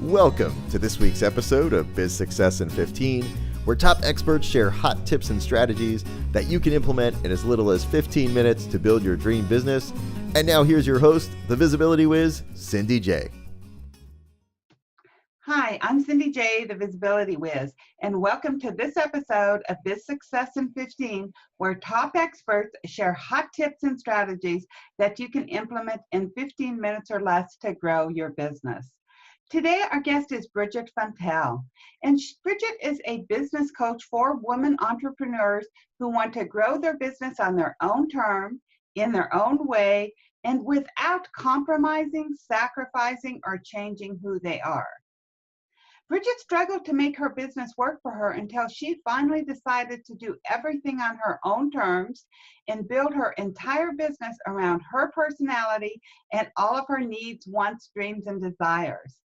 Welcome to this week's episode of Biz Success in 15, where top experts share hot tips and strategies that you can implement in as little as 15 minutes to build your dream business. And now here's your host, the Visibility Wiz, Cindy J. Hi, I'm Cindy J, the Visibility Wiz, and welcome to this episode of Biz Success in 15, where top experts share hot tips and strategies that you can implement in 15 minutes or less to grow your business. Today, our guest is Brigitte VanTuijl, and Brigitte is a business coach for women entrepreneurs who want to grow their business on their own terms, in their own way, and without compromising, sacrificing, or changing who they are. Brigitte struggled to make her business work for her until she finally decided to do everything on her own terms and build her entire business around her personality and all of her needs, wants, dreams, and desires.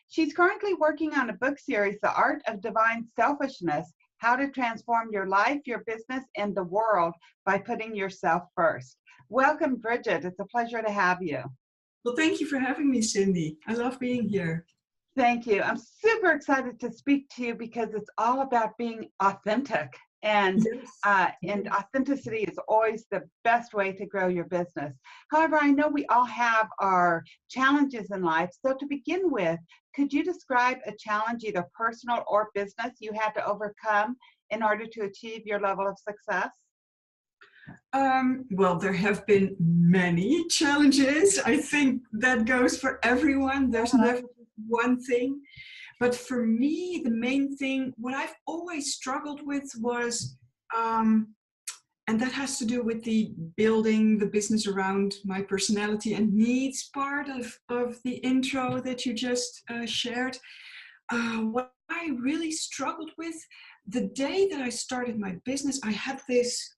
She's currently working on a book series, The Art of Divine Selfishness, How to Transform Your Life, Your Business, and the World by Putting Yourself First. Welcome, Brigitte. It's a pleasure to have you. Well, thank you for having me, Cindy. I love being here. Thank you. I'm super excited to speak to you because it's all about being authentic. And authenticity is always the best way to grow your business. However, I know we all have our challenges in life. So to begin with, could you describe a challenge, either personal or business, you had to overcome in order to achieve your level of success? Well, there have been many challenges. I think that goes for everyone. There's never one thing. But for me, the main thing, what I've always struggled with was, and that has to do with the building the business around my personality and needs part of the intro that you just shared. What I really struggled with, the day that I started my business, I had this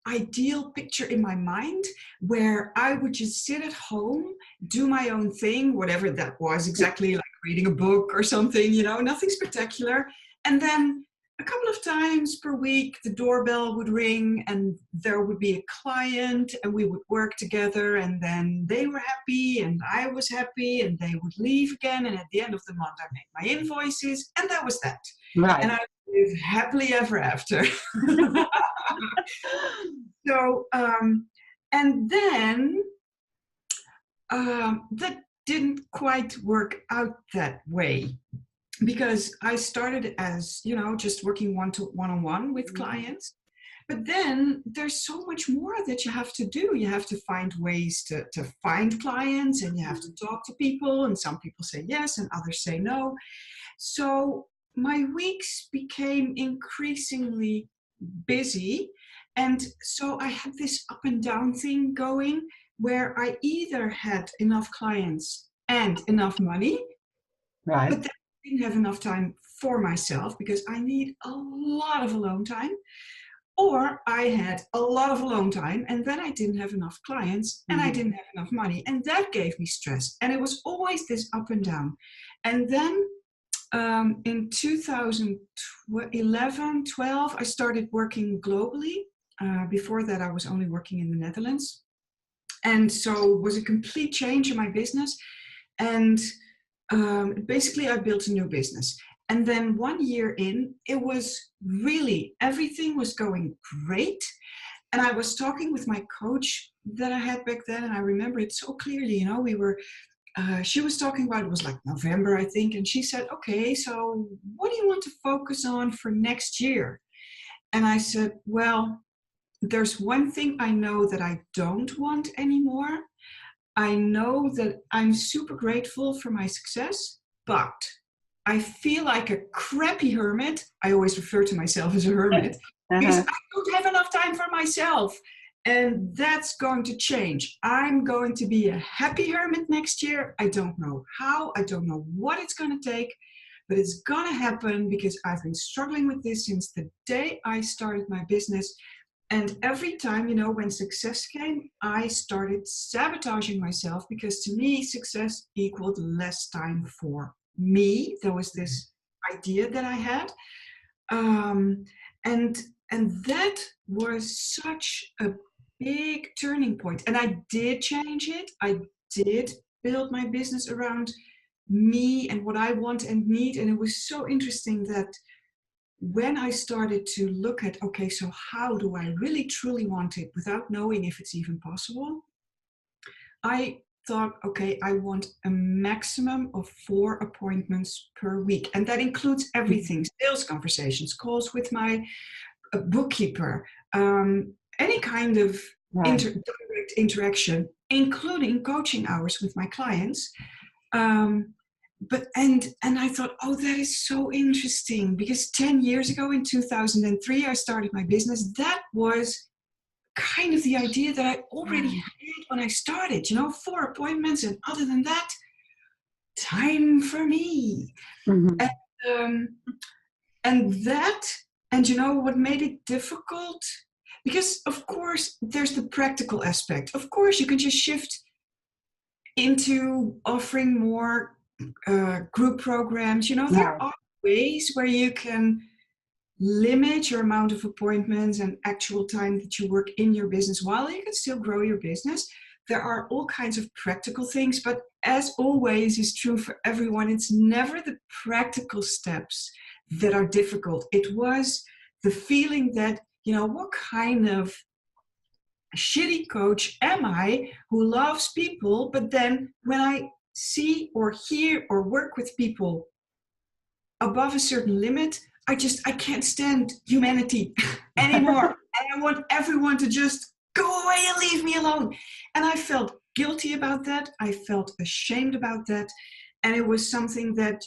ideal picture in my mind where I would just sit at home, do my own thing, whatever that was, exactly like reading a book or something, nothing spectacular. And then a couple of times per week, the doorbell would ring and there would be a client and we would work together, and then they were happy and I was happy and they would leave again. And at the end of the month, I made my invoices, and that was that. Right. And I lived happily ever after. So, and then that didn't quite work out that way, because I started as, just working one-on-one with clients. But then there's so much more that you have to do. You have to find ways to find clients, and you have to talk to people, and some people say yes and others say no. So my weeks became increasingly busy. And so I had this up and down thing going where I either had enough clients and enough money, Right. but then I didn't have enough time for myself because I need a lot of alone time, or I had a lot of alone time and then I didn't have enough clients and I didn't have enough money, and that gave me stress. And it was always this up and down. And then in 2011, 12, I started working globally. Before that, I was only working in the Netherlands. And so it was a complete change in my business. And basically, I built a new business. And then 1 year in, it was really, everything was going great. And I was talking with my coach that I had back then, and I remember it so clearly. She was talking about, it was like November, I think. And she said, okay, so what do you want to focus on for next year? And I said, well, there's one thing I know that I don't want anymore. I know that I'm super grateful for my success, but I feel like a crappy hermit. I always refer to myself as a hermit because I don't have enough time for myself. And that's going to change. I'm going to be a happy hermit next year. I don't know how, I don't know what it's going to take, but it's going to happen because I've been struggling with this since the day I started my business. And every time, when success came, I started sabotaging myself because to me, success equaled less time for me. There was this idea that I had. And that was such a big turning point. And I did change it. I did build my business around me and what I want and need. And it was so interesting that when I started to look at, okay, so how do I really truly want it without knowing if it's even possible? I thought, okay, I want a maximum of 4 appointments per week. And that includes everything, sales conversations, calls with my bookkeeper, any kind of direct interaction, including coaching hours with my clients. And I thought, oh, that is so interesting, because 10 years ago in 2003, I started my business. That was kind of the idea that I already had when I started, 4 appointments. And other than that, time for me. Mm-hmm. And what made it difficult? Because of course, there's the practical aspect. Of course, you can just shift into offering more group programs. There are ways where you can limit your amount of appointments and actual time that you work in your business while you can still grow your business. There are all kinds of practical things, but as always is true for everyone, it's never the practical steps that are difficult. It was the feeling that, what kind of shitty coach am I who loves people, but then when I see or hear or work with people above a certain limit, I can't stand humanity anymore. And I want everyone to just go away and leave me alone. And I felt guilty about that. I felt ashamed about that. And it was something that,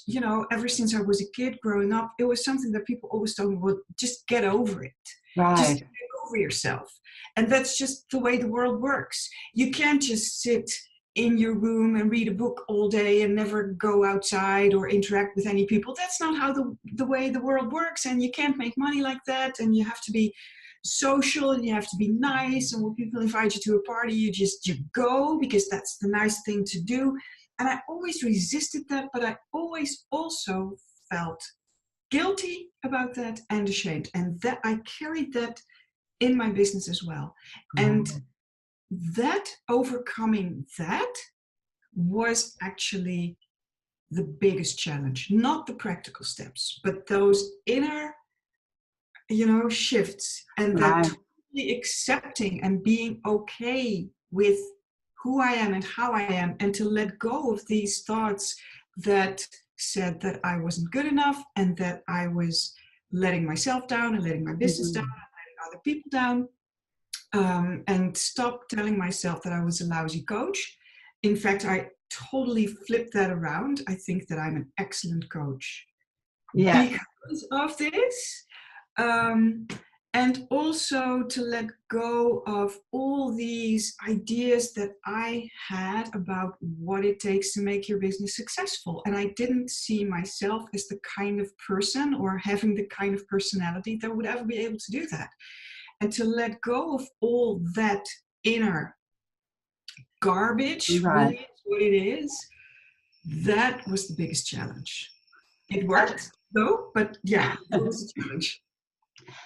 ever since I was a kid growing up, it was something that people always told me, well, just get over it. Right. Just get over yourself. And that's just the way the world works. You can't just sit in your room and read a book all day and never go outside or interact with any people. That's not how the way the world works. And you can't make money like that. And you have to be social and you have to be nice. And when people invite you to a party, you go because that's the nice thing to do. And I always resisted that, but I always also felt guilty about that and ashamed. And that I carried that in my business as well. And that overcoming that was actually the biggest challenge, not the practical steps, but those inner, shifts, and that totally accepting and being okay with who I am and how I am, and to let go of these thoughts that said that I wasn't good enough and that I was letting myself down and letting my business down and letting other people down. And stop telling myself that I was a lousy coach. In fact, I totally flipped that around. I think that I'm an excellent coach because of this. And also to let go of all these ideas that I had about what it takes to make your business successful. And I didn't see myself as the kind of person or having the kind of personality that would ever be able to do that. And to let go of all that inner garbage, really is what it is, that was the biggest challenge. It worked though, but yeah, it was a challenge.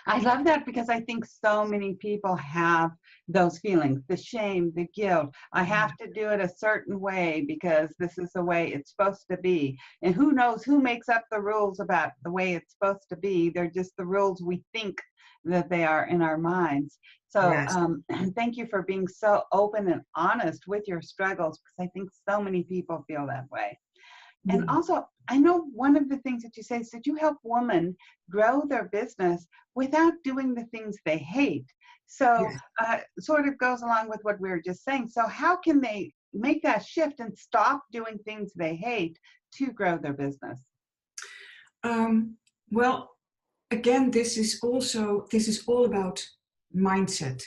I love that, because I think so many people have those feelings, the shame, the guilt. I have to do it a certain way because this is the way it's supposed to be. And who knows who makes up the rules about the way it's supposed to be. They're just the rules we think that they are in our minds. So thank you for being so open and honest with your struggles, because I think so many people feel that way. And also, I know one of the things that you say is that you help women grow their business without doing the things they hate. So sort of goes along with what we were just saying. So how can they make that shift and stop doing things they hate to grow their business? Well, again, this is all about mindset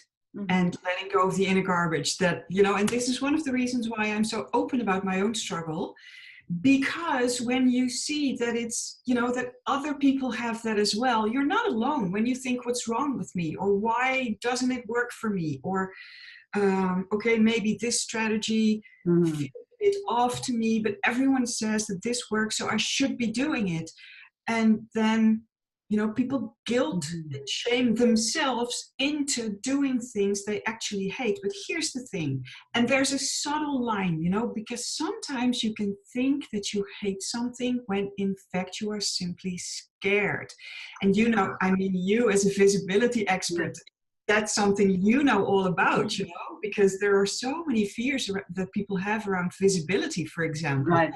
and letting go of the inner garbage that, and this is one of the reasons why I'm so open about my own struggle. Because when you see that it's, that other people have that as well, you're not alone when you think, what's wrong with me? Or why doesn't it work for me? Or, okay, maybe this strategy feels a bit off to me, but everyone says that this works, so I should be doing it. And then people guilt and shame themselves into doing things they actually hate. But here's the thing, and there's a subtle line, because sometimes you can think that you hate something when in fact you are simply scared. And you as a visibility expert, that's something you know all about, because there are so many fears that people have around visibility, for example. Right.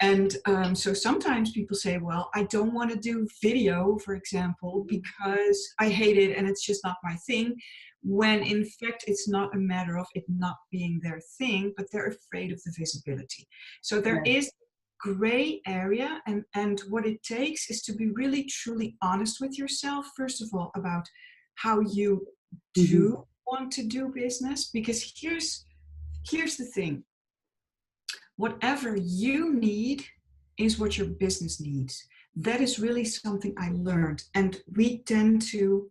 And so sometimes people say, well, I don't want to do video, for example, because I hate it and it's just not my thing. When in fact, it's not a matter of it not being their thing, but they're afraid of the visibility. So there is gray area. And what it takes is to be really, truly honest with yourself, first of all, about how you do want to do business. Because here's the thing. Whatever you need is what your business needs. That is really something I learned. And we tend to,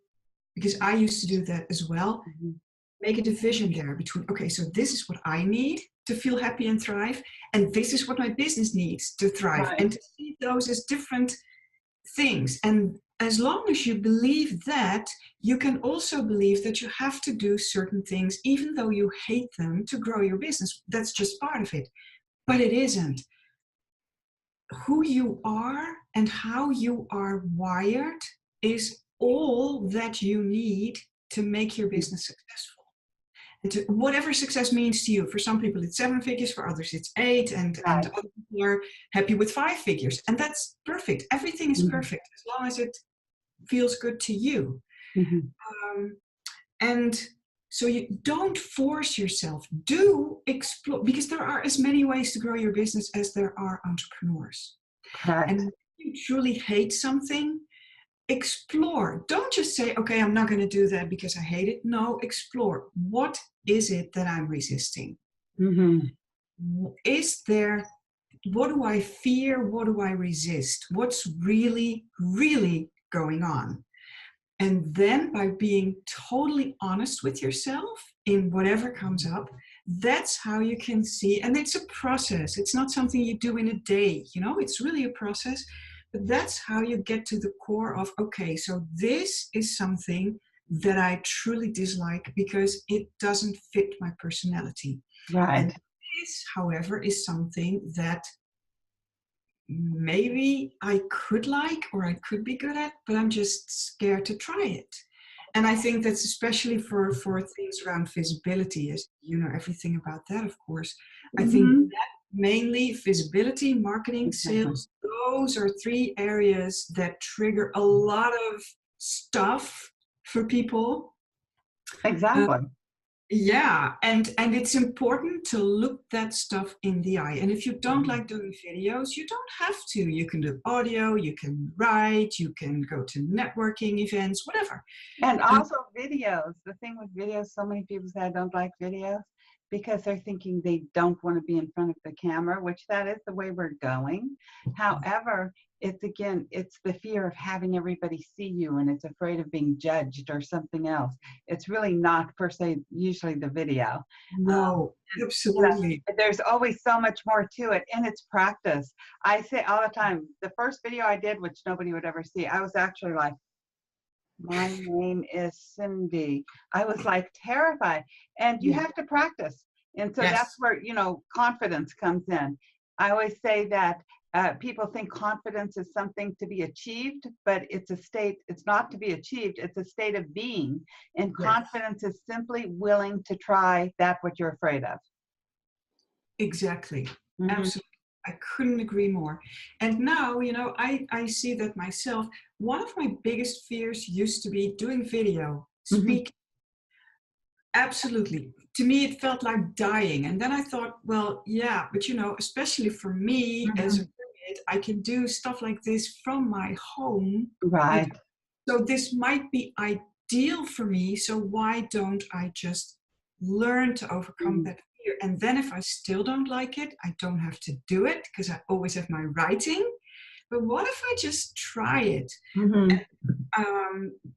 because I used to do that as well, make a division there between, okay, so this is what I need to feel happy and thrive, and this is what my business needs to thrive. Right. And to see those as different things. And as long as you believe that, you can also believe that you have to do certain things, even though you hate them, to grow your business. That's just part of it. But it isn't. Who you are and how you are wired is all that you need to make your business successful. And whatever success means to you. For some people it's 7 figures, for others it's 8, and other people are happy with 5 figures. And that's perfect. Everything is perfect as long as it feels good to you. And so you don't force yourself. Do explore, because there are as many ways to grow your business as there are entrepreneurs. Correct. And if you truly hate something, explore. Don't just say, okay, I'm not going to do that because I hate it. No, explore. What is it that I'm resisting? Is there, what do I fear? What do I resist? What's really, really going on? And then by being totally honest with yourself in whatever comes up, that's how you can see. And it's a process. It's not something you do in a day, it's really a process. But that's how you get to the core of, okay, so this is something that I truly dislike because it doesn't fit my personality. Right. And this, however, is something that maybe I could like or I could be good at, but I'm just scared to try it. And I think that's especially for things around visibility, as you know everything about that, of course. I think that mainly visibility, marketing, sales, those are 3 areas that trigger a lot of stuff for people. Exactly. And it's important to look that stuff in the eye. And if you don't like doing videos, you don't have to. You can do audio, you can write, you can go to networking events, whatever. And also videos. The thing with videos, so many people say I don't like videos because they're thinking they don't want to be in front of the camera, which that is the way we're going. However, it's the fear of having everybody see you, and it's afraid of being judged or something else. It's really not per se usually the video. No, absolutely. There's always so much more to it, and it's practice. I say all the time, the first video I did, which nobody would ever see, I was actually like, my name is Cindy. I was like terrified, and you have to practice. And so that's where, confidence comes in. I always say that people think confidence is something to be achieved, but it's a state, it's not to be achieved, it's a state of being. And confidence is simply willing to try that what you're afraid of. Exactly. Absolutely. I couldn't agree more. And now, I see that myself. One of my biggest fears used to be doing video, speaking. Absolutely. To me, it felt like dying. And then I thought, well, yeah, but especially for me as a kid, I can do stuff like this from my home. Right. So this might be ideal for me. So why don't I just learn to overcome that fear? And then if I still don't like it, I don't have to do it because I always have my writing. But what if I just try it? And,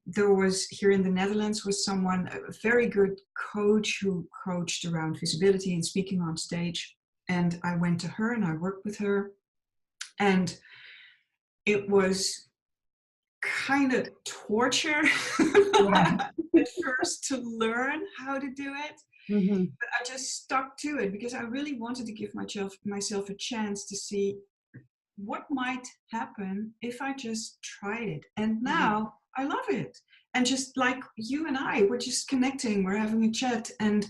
there was, here in the Netherlands, was someone, a very good coach who coached around visibility and speaking on stage. And I went to her and I worked with her. And it was kind of torture Right. at first to learn how to do it. Mm-hmm. But I just stuck to it because I really wanted to give myself a chance to see what might happen if I just tried it. And now I love it. And just like you and I, we're just connecting, we're having a chat, and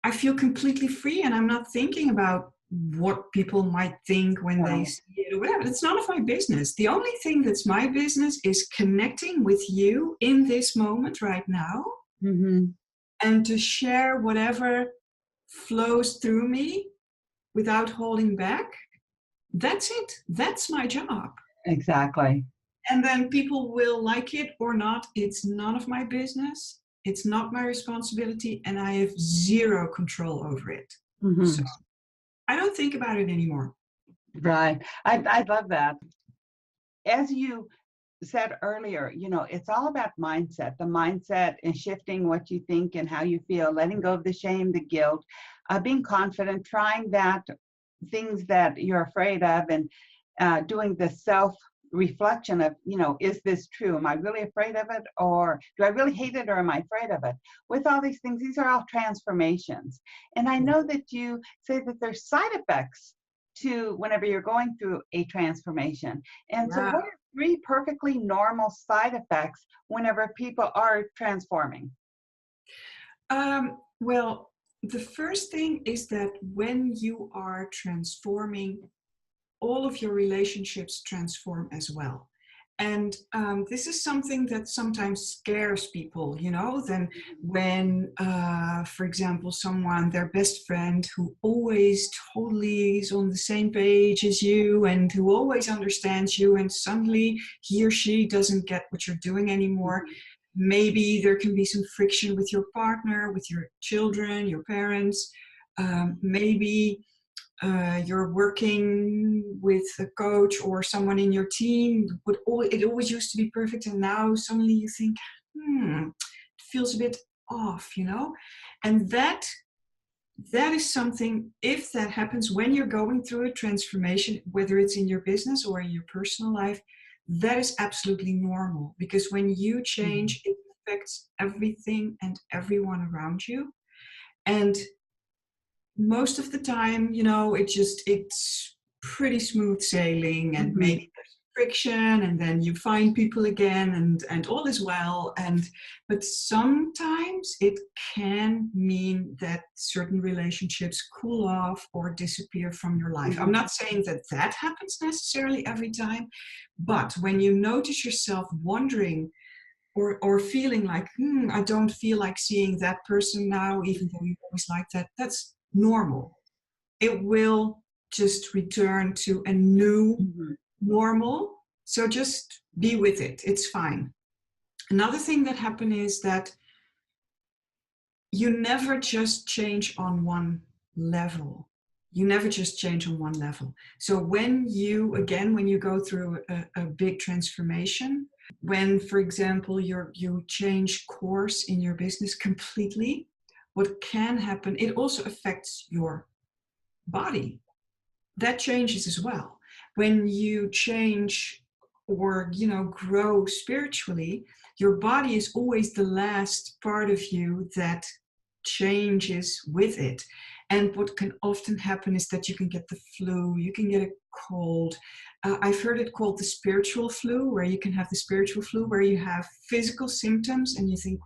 I feel completely free, and I'm not thinking about what people might think when they see it or whatever. It's none of my business. The only thing that's my business is connecting with you in this moment right now, and to share whatever flows through me without holding back. That's it. That's my job. Exactly. And then people will like it or not. It's none of my business. It's not my responsibility, and I have zero control over it. So I don't think about it anymore. Right. I love that. As you said earlier, it's all about mindset. The mindset and shifting what you think and how you feel, letting go of the shame, the guilt, being confident, trying that things that you're afraid of, and doing the self-reflection of, is this true? Am I really afraid of it? Or do I really hate it? Or am I afraid of it? With all these things, these are all transformations. And I know that you say that there's side effects to whenever you're going through a transformation. And so what are 3 perfectly normal side effects whenever people are transforming? Well, the first thing is that when you are transforming, all of your relationships transform as well. And this is something that sometimes scares people, then when, for example, their best friend who always totally is on the same page as you and who always understands you, and suddenly he or she doesn't get what you're doing anymore. Maybe there can be some friction with your partner, with your children, your parents. Maybe you're working with a coach or someone in your team, but it always used to be perfect, and now suddenly you think, it feels a bit off, And that is something, if that happens when you're going through a transformation, whether it's in your business or in your personal life, that is absolutely normal, because when you change, it affects everything and everyone around you. And most of the time, it's pretty smooth sailing, and maybe there's friction, and then you find people again, and all is well. But sometimes it can mean that certain relationships cool off or disappear from your life. I'm not saying that happens necessarily every time, but when you notice yourself wondering or feeling like, I don't feel like seeing that person now, even though you always like that, that's normal. It will just return to a new normal. So just be with it. It's fine. Another thing that happens is that you never just change on one level. You never just change on one level. So when you go through a big transformation, when, for example, you change course in your business completely, what can happen, it also affects your body. That changes as well. When you change or, grow spiritually, your body is always the last part of you that changes with it. And what can often happen is that you can get the flu, you can get a cold. I've heard it called the spiritual flu, where you can have the spiritual flu, where you have physical symptoms and you think,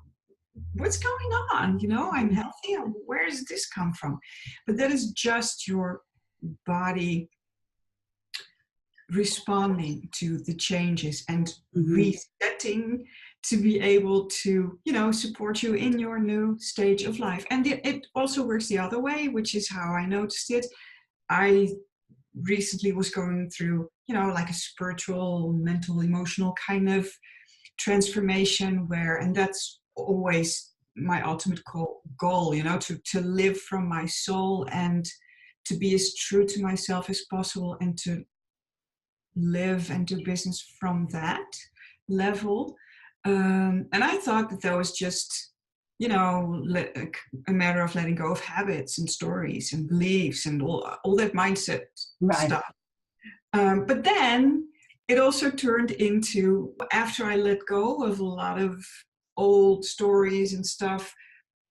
what's going on? I'm healthy. Where does this come from? But that is just your body responding to the changes and resetting to be able to, support you in your new stage of life. And it also works the other way, which is how I noticed it. I recently was going through, like a spiritual, mental, emotional kind of transformation and that's always my ultimate goal, to live from my soul and to be as true to myself as possible, and to live and do business from that level. And I thought that was just, a matter of letting go of habits and stories and beliefs and all that mindset stuff. But then it also turned into, after I let go of a lot of old stories and stuff,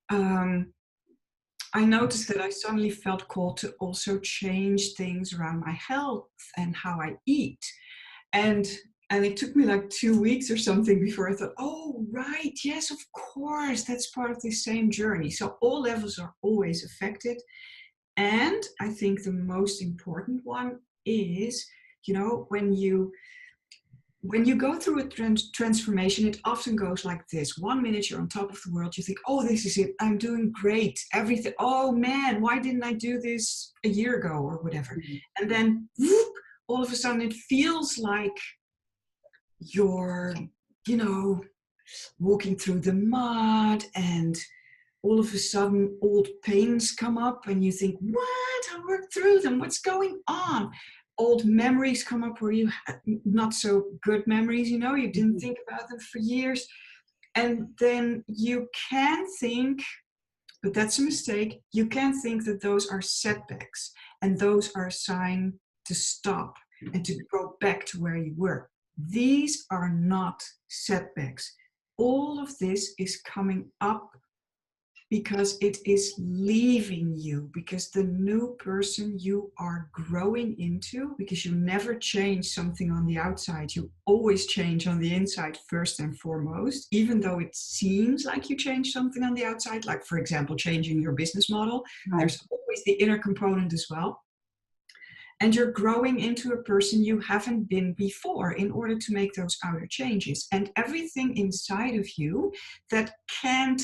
I noticed that I suddenly felt called to also change things around my health and how I eat. And it took me like 2 weeks or something before I thought, oh, right, yes, of course, that's part of the same journey. So all levels are always affected. And I think the most important one is, when you go through a transformation, it often goes like this. 1 minute you're on top of the world. You think, oh, this is it. I'm doing great. Everything. Oh, man, why didn't I do this a year ago or whatever? Mm-hmm. And then whoop, all of a sudden it feels like you're, walking through the mud, and all of a sudden old pains come up and you think, what? I worked through them. What's going on? Old memories come up where you had not so good memories, you didn't think about them for years. And then you can think, but that's a mistake, you can think that those are setbacks and those are a sign to stop and to go back to where you were. These are not setbacks. All of this is coming up because it is leaving you, because the new person you are growing into, because you never change something on the outside, you always change on the inside first and foremost, even though it seems like you change something on the outside, like for example, changing your business model. Right. There's always the inner component as well. And you're growing into a person you haven't been before in order to make those outer changes. And everything inside of you that can't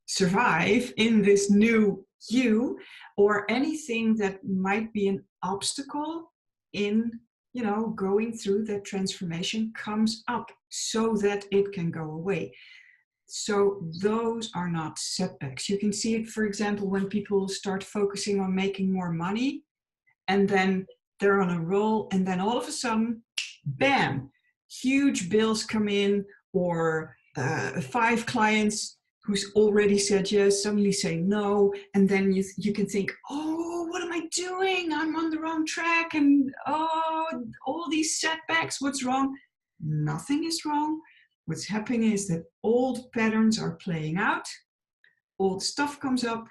survive in this new you, or anything that might be an obstacle in, going through that transformation, comes up so that it can go away. So those are not setbacks. You can see it, for example, when people start focusing on making more money, and then they're on a roll, and then all of a sudden, bam, huge bills come in, or 5 clients who's already said yes, suddenly say no, and then you can think, oh, what am I doing? I'm on the wrong track, and oh, all these setbacks, what's wrong? Nothing is wrong. What's happening is that old patterns are playing out, old stuff comes up,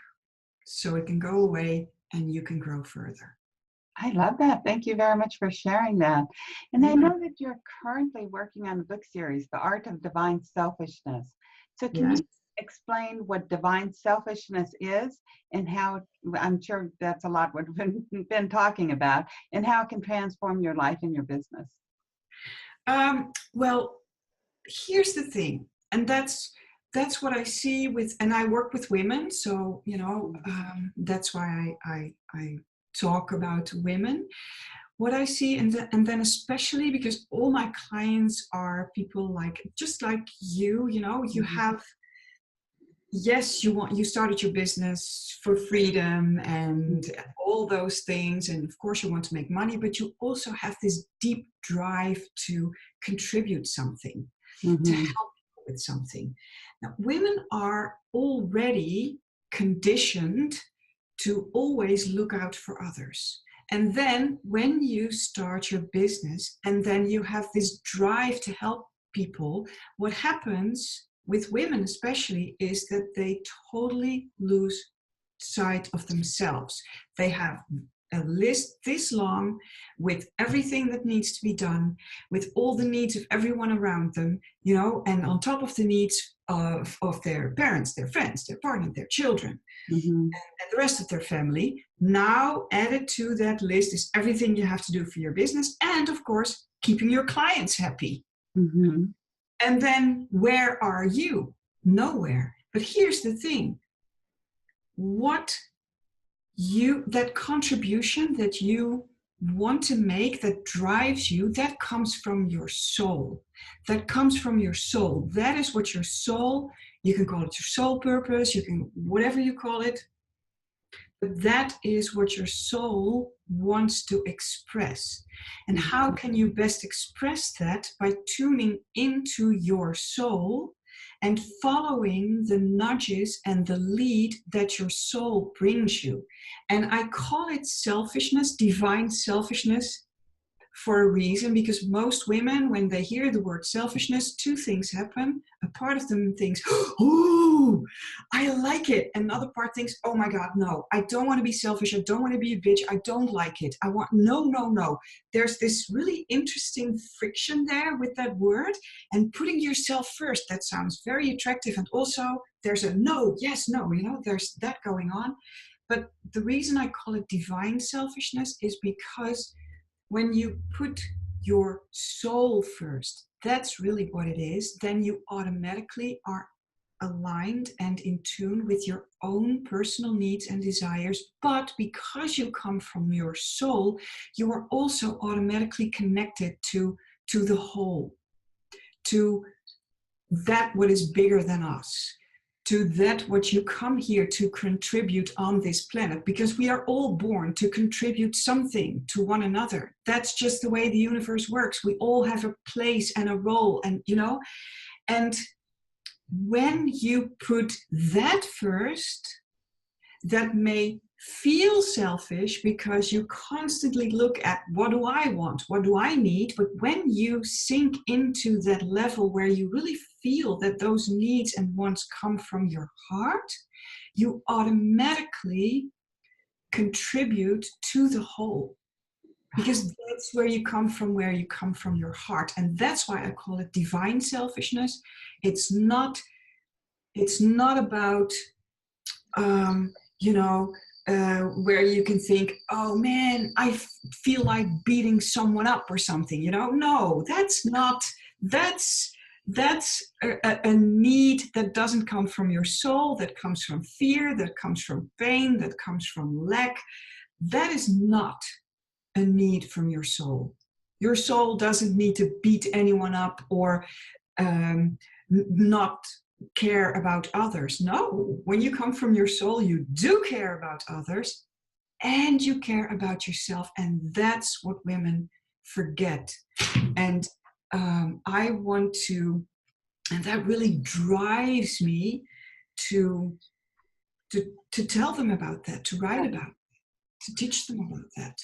so it can go away, and you can grow further. I love that. Thank you very much for sharing that. And I know that you're currently working on a book series, The Art of Divine Selfishness. So can you explain what divine selfishness is, and how, I'm sure that's a lot what we've been talking about, and how it can transform your life and your business? Well, here's the thing, and that's what I see with, and I work with women, so that's why I talk about women. What I see, and then especially because all my clients are people just like you, you have, yes, you started your business for freedom and all those things, and of course you want to make money, but you also have this deep drive to contribute something, to help people with something. Now, women are already conditioned to always look out for others. And then when you start your business and then you have this drive to help people, what happens with women especially is that they totally lose sight of themselves. They have a list this long with everything that needs to be done, with all the needs of everyone around them, and on top of the needs of their parents, their friends, their partner, their children, and the rest of their family. Now added to that list is everything you have to do for your business, and of course, keeping your clients happy. And then where are you? Nowhere. But here's the thing. That contribution that you want to make, that drives you, that comes from your soul. That comes from your soul. That is what your soul, you can call it your soul purpose, you can, whatever you call it, but that is what your soul wants to express. And how can you best express that? By tuning into your soul and following the nudges and the lead that your soul brings you. And I call it selfishness, divine selfishness, for a reason, because most women, when they hear the word selfishness, two things happen. A part of them thinks, oh, I like it. Another part thinks, oh my God, no, I don't want to be selfish. I don't want to be a bitch. I don't like it. I want, no. There's this really interesting friction there with that word, and putting yourself first. That sounds very attractive. And also there's a no, yes, no, there's that going on. But the reason I call it divine selfishness is because when you put your soul first, that's really what it is, then you automatically are aligned and in tune with your own personal needs and desires. But because you come from your soul, you are also automatically connected to the whole, to that what is bigger than us, to that what you come here to contribute on this planet, because we are all born to contribute something to one another. That's just the way the universe works. We all have a place and a role, and and when you put that first, that may feel selfish because you constantly look at, what do I want? What do I need? But when you sink into that level where you really feel that those needs and wants come from your heart, you automatically contribute to the whole. Because that's where you come from your heart. And that's why I call it divine selfishness. It's not about, where you can think, oh man, I feel like beating someone up or something, No, that's a need that doesn't come from your soul, that comes from fear, that comes from pain, that comes from lack. That is not a need from your soul. Your soul doesn't need to beat anyone up or not care about others. No, when you come from your soul, you do care about others and you care about yourself. And that's what women forget. And I want to, and that really drives me to tell them about that, to write about it, to teach them about that.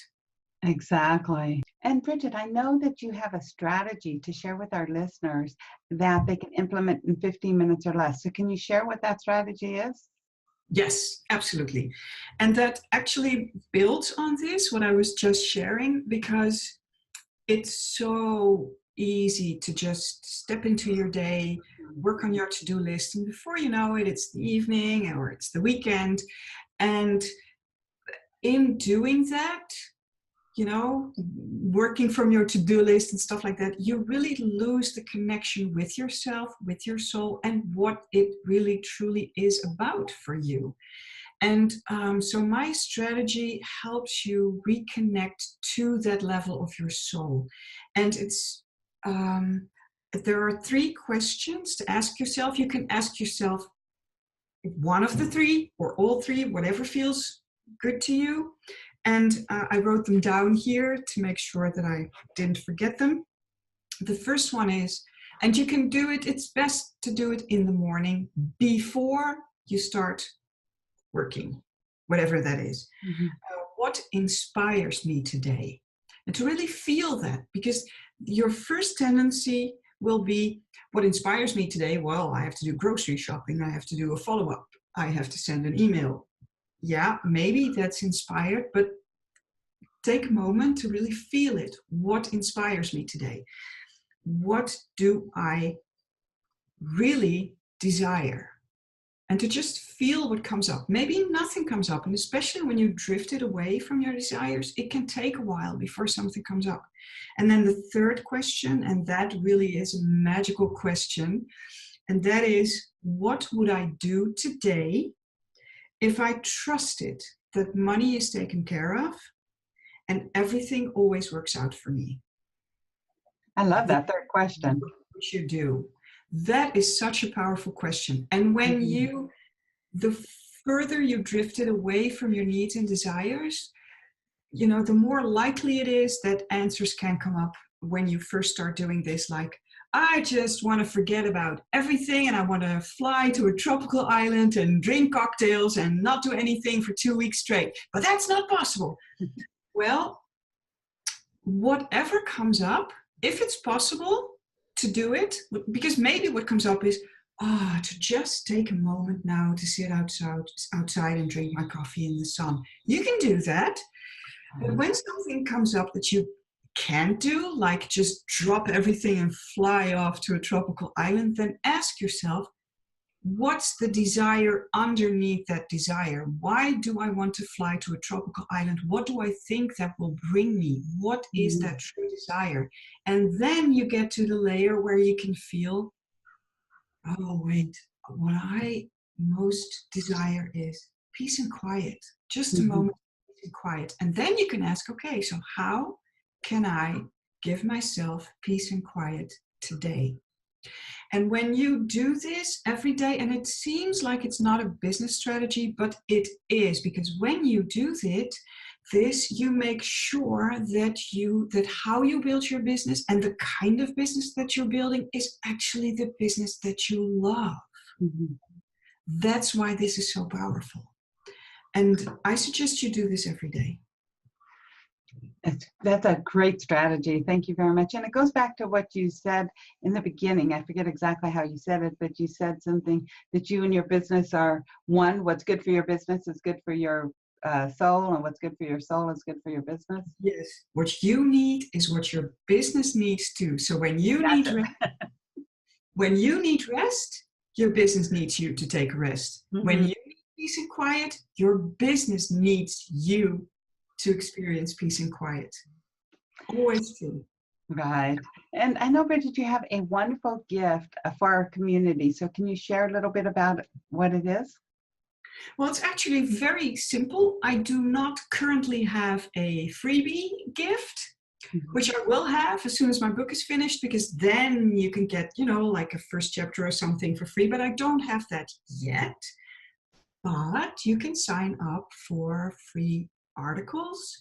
Exactly. And Brigitte, I know that you have a strategy to share with our listeners that they can implement in 15 minutes or less. So can you share what that strategy is? Yes, absolutely. And that actually builds on this, what I was just sharing, because it's so easy to just step into your day, work on your to-do list, and before you know it, it's the evening or it's the weekend. And in doing that, working from your to-do list and stuff like that, you really lose the connection with yourself, with your soul, and what it really truly is about for you. And so my strategy helps you reconnect to that level of your soul. And it's there are 3 questions to ask yourself. You can ask yourself one of the 3 or all 3, whatever feels good to you. And I wrote them down here to make sure that I didn't forget them. The first one is, and you can do it, it's best to do it in the morning before you start working, whatever that is. Mm-hmm. What inspires me today? And to really feel that, because your first tendency will be, what inspires me today? Well, I have to do grocery shopping. I have to do a follow-up. I have to send an email. Yeah, maybe that's inspired, but take a moment to really feel it. What inspires me today? What do I really desire? And to just feel what comes up. Maybe nothing comes up, and especially when you drifted away from your desires, it can take a while before something comes up. And then the third question, and that really is a magical question, and that is, what would I do today if I trusted that money is taken care of and everything always works out for me? I love that third question. What would you do? That is such a powerful question. And when the further you drifted away from your needs and desires, the more likely it is that answers can come up when you first start doing this, like, I just want to forget about everything and I want to fly to a tropical island and drink cocktails and not do anything for 2 weeks straight. But that's not possible. Well, whatever comes up, if it's possible to do it, because maybe what comes up is, to just take a moment now to sit outside and drink my coffee in the sun. You can do that. But when something comes up that you can't do, like just drop everything and fly off to a tropical island, then ask yourself, what's the desire underneath that desire? Why do I want to fly to a tropical island? What do I think that will bring me? What is that true desire? And then you get to the layer where you can feel, oh, wait, what I most desire is peace and quiet. Just a moment of peace and quiet. And then you can ask, okay, so how can I give myself peace and quiet today? And when you do this every day, and it seems like it's not a business strategy, but it is, because when you do this, you make sure that how you build your business and the kind of business that you're building is actually the business that you love. That's why this is so powerful. And I suggest you do this every day. That's a great strategy. Thank you very much. And it goes back to what you said in the beginning. I forget exactly how you said it, but you said something that you and your business are one. What's good for your business is good for your soul, and what's good for your soul is good for your business. Yes. What you need is what your business needs too. So when you need rest, your business needs you to take a rest. When you need peace and quiet, your business needs you to experience peace and quiet. Always true. Right. And I know, Bridget, you have a wonderful gift for our community. So can you share a little bit about what it is? Well, it's actually very simple. I do not currently have a freebie gift, which I will have as soon as my book is finished, because then you can get, like a first chapter or something for free, but I don't have that yet. But you can sign up for free articles.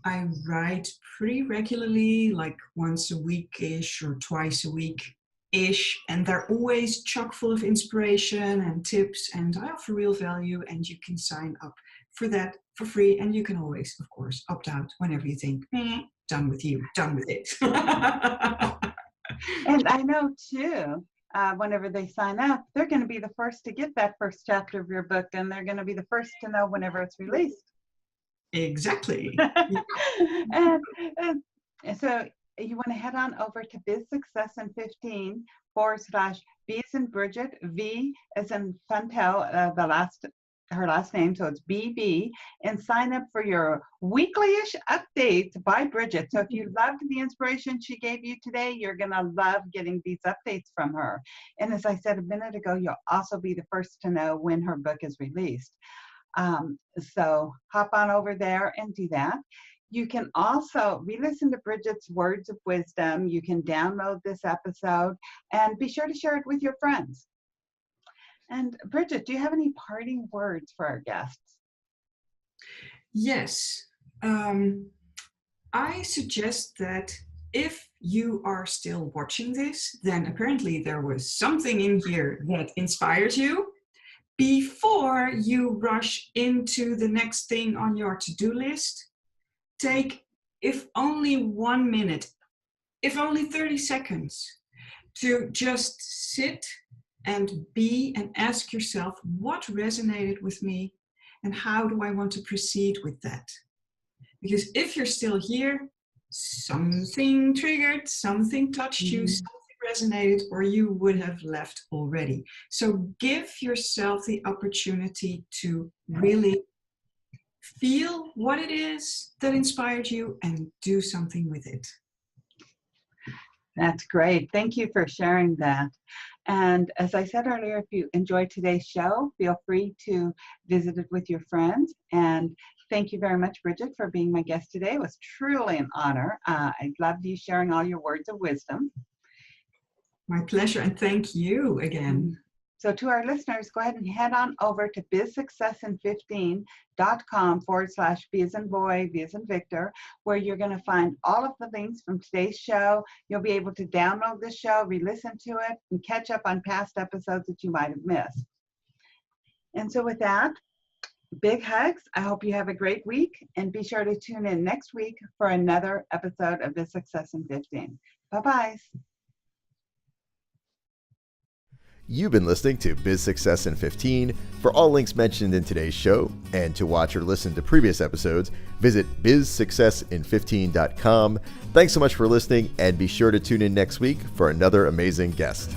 I write pretty regularly, like once a week-ish or twice a week-ish, and they're always chock full of inspiration and tips, and I offer real value, and you can sign up for that for free, and you can always, of course, opt out whenever you think, done with you, done with it. And I know too, whenever they sign up, they're going to be the first to get that first chapter of your book, and they're going to be the first to know whenever it's released. Exactly. and so you want to head on over to Biz Success In 15 / B as in Brigitte, V as in VanTuijl, her last name, so it's BB, and sign up for your weekly-ish updates by Brigitte. So if you loved the inspiration she gave you today, you're going to love getting these updates from her. And as I said a minute ago, you'll also be the first to know when her book is released. So hop on over there and do that. You can also re-listen to Bridget's words of wisdom. You can download this episode and be sure to share it with your friends. And Bridget, do you have any parting words for our guests? Yes. I suggest that if you are still watching this, then apparently there was something in here that inspired you. Before you rush into the next thing on your to-do list, take, if only 1 minute, if only 30 seconds, to just sit and be and ask yourself, what resonated with me and how do I want to proceed with that? Because if you're still here, something triggered, something touched you, something resonated, or you would have left already. So give yourself the opportunity to really feel what it is that inspired you and do something with it. That's great. Thank you for sharing that. And as I said earlier, if you enjoyed today's show, feel free to visit it with your friends. And thank you very much, Bridget, for being my guest today. It was truly an honor. I loved you sharing all your words of wisdom. My pleasure, and thank you again. So to our listeners, go ahead and head on over to bizsuccessin15.com / B as in boy, V as in Victor, where you're going to find all of the links from today's show. You'll be able to download this show, re-listen to it, and catch up on past episodes that you might have missed. And so with that, Big hugs. I hope you have a great week, and be sure to tune in next week for another episode of Biz Success in 15. Bye-bye. You've been listening to Biz Success in 15. For all links mentioned in today's show and to watch or listen to previous episodes, visit bizsuccessin15.com. Thanks so much for listening, and be sure to tune in next week for another amazing guest.